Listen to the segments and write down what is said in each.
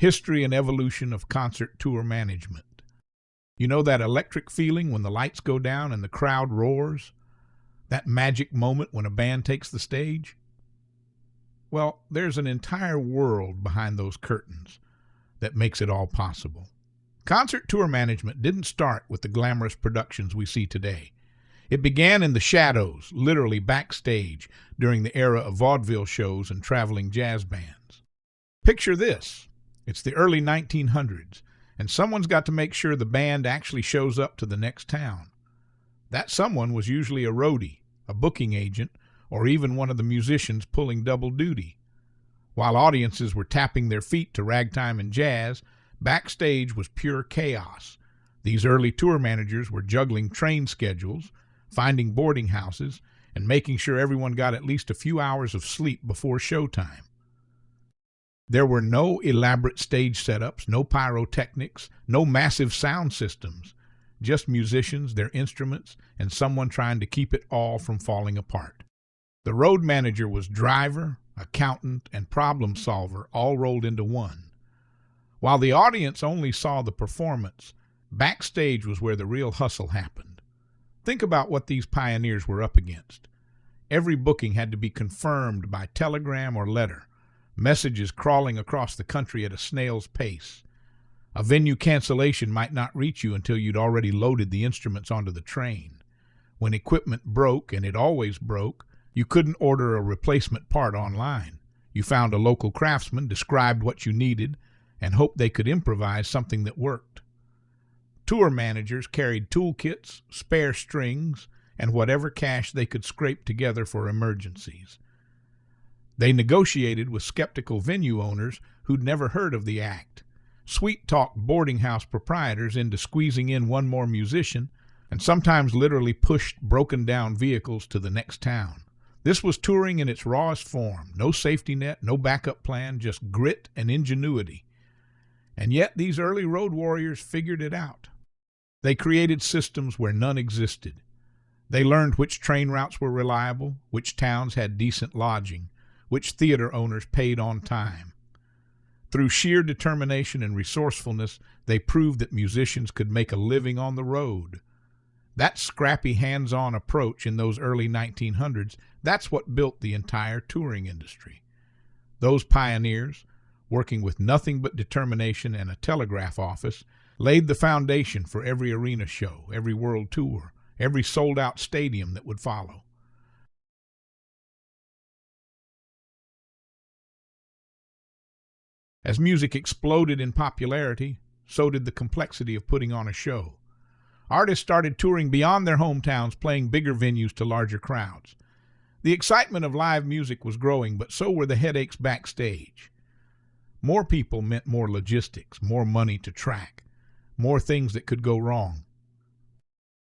History and Evolution of Concert Tour Management. You know that electric feeling when the lights go down and the crowd roars? That magic moment when a band takes the stage? Well, there's an entire world behind those curtains that makes it all possible. Concert tour management didn't start with the glamorous productions we see today. It began in the shadows, literally backstage, during the era of vaudeville shows and traveling jazz bands. Picture this. It's the early 1900s, and someone's got to make sure the band actually shows up to the next town. That someone was usually a roadie, a booking agent, or even one of the musicians pulling double duty. While audiences were tapping their feet to ragtime and jazz, backstage was pure chaos. These early tour managers were juggling train schedules, finding boarding houses, and making sure everyone got at least a few hours of sleep before showtime. There were no elaborate stage setups, no pyrotechnics, no massive sound systems, just musicians, their instruments, and someone trying to keep it all from falling apart. The road manager was driver, accountant, and problem solver all rolled into one. While the audience only saw the performance, backstage was where the real hustle happened. Think about what these pioneers were up against. Every booking had to be confirmed by telegram or letter, messages crawling across the country at a snail's pace. A venue cancellation might not reach you until you'd already loaded the instruments onto the train. When equipment broke, and it always broke, you couldn't order a replacement part online. You found a local craftsman, described what you needed, and hoped they could improvise something that worked. Tour managers carried toolkits, spare strings, and whatever cash they could scrape together for emergencies. They negotiated with skeptical venue owners who'd never heard of the act, sweet-talked boarding house proprietors into squeezing in one more musician, and sometimes literally pushed broken-down vehicles to the next town. This was touring in its rawest form. No safety net, no backup plan, just grit and ingenuity. And yet these early road warriors figured it out. They created systems where none existed. They learned which train routes were reliable, which towns had decent lodging, which theater owners paid on time. Through sheer determination and resourcefulness, they proved that musicians could make a living on the road. That scrappy, hands-on approach in those early 1900s, that's what built the entire touring industry. Those pioneers, working with nothing but determination and a telegraph office, laid the foundation for every arena show, every world tour, every sold-out stadium that would follow. As music exploded in popularity, so did the complexity of putting on a show. Artists started touring beyond their hometowns, playing bigger venues to larger crowds. The excitement of live music was growing, but so were the headaches backstage. More people meant more logistics, more money to track, more things that could go wrong.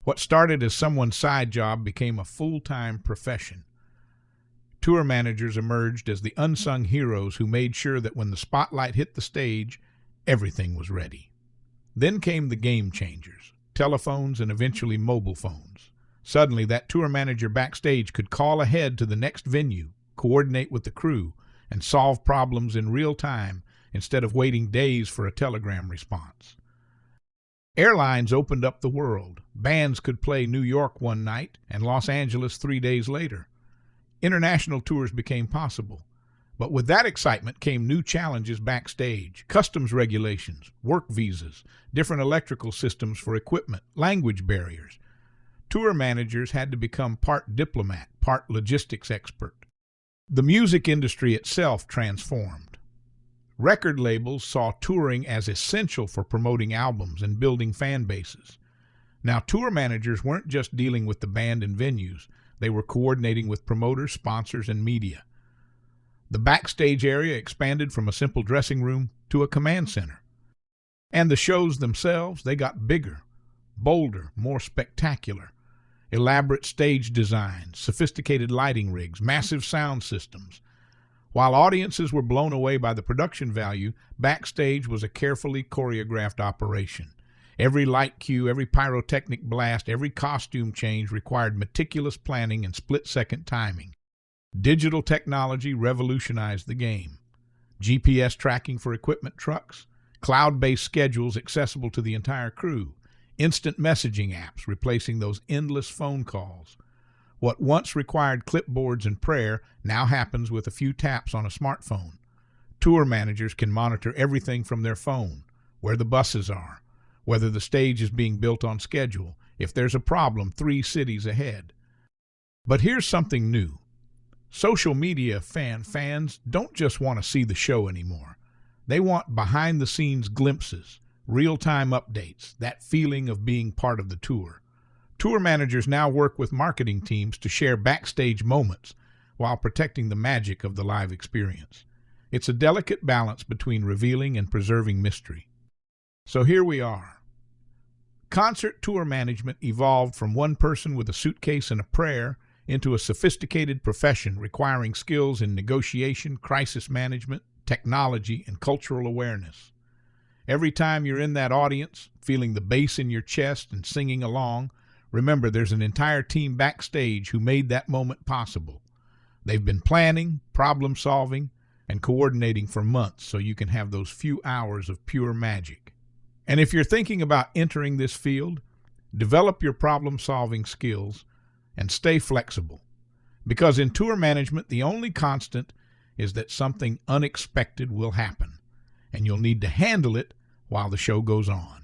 What started as someone's side job became a full-time profession. Tour managers emerged as the unsung heroes who made sure that when the spotlight hit the stage, everything was ready. Then came the game changers, telephones and eventually mobile phones. Suddenly, that tour manager backstage could call ahead to the next venue, coordinate with the crew, and solve problems in real time instead of waiting days for a telegram response. Airlines opened up the world. Bands could play New York one night and Los Angeles 3 days later. International tours became possible. But with that excitement came new challenges backstage: customs regulations, work visas, different electrical systems for equipment, language barriers. Tour managers had to become part diplomat, part logistics expert. The music industry itself transformed. Record labels saw touring as essential for promoting albums and building fan bases. Now, tour managers weren't just dealing with the band and venues. They were coordinating with promoters, sponsors, and media. The backstage area expanded from a simple dressing room to a command center. And the shows themselves, they got bigger, bolder, more spectacular. Elaborate stage designs, sophisticated lighting rigs, massive sound systems. While audiences were blown away by the production value, backstage was a carefully choreographed operation. Every light cue, every pyrotechnic blast, every costume change required meticulous planning and split-second timing. Digital technology revolutionized the game. GPS tracking for equipment trucks, cloud-based schedules accessible to the entire crew, instant messaging apps replacing those endless phone calls. What once required clipboards and prayer now happens with a few taps on a smartphone. Tour managers can monitor everything from their phone, where the buses are, whether the stage is being built on schedule, if there's a problem 3 cities ahead. But here's something new. Social media fans don't just want to see the show anymore. They want behind-the-scenes glimpses, real-time updates, that feeling of being part of the tour. Tour managers now work with marketing teams to share backstage moments while protecting the magic of the live experience. It's a delicate balance between revealing and preserving mystery. So here we are. Concert tour management evolved from one person with a suitcase and a prayer into a sophisticated profession requiring skills in negotiation, crisis management, technology, and cultural awareness. Every time you're in that audience, feeling the bass in your chest and singing along, remember there's an entire team backstage who made that moment possible. They've been planning, problem-solving, and coordinating for months so you can have those few hours of pure magic. And if you're thinking about entering this field, develop your problem-solving skills and stay flexible. Because in tour management, the only constant is that something unexpected will happen, and you'll need to handle it while the show goes on.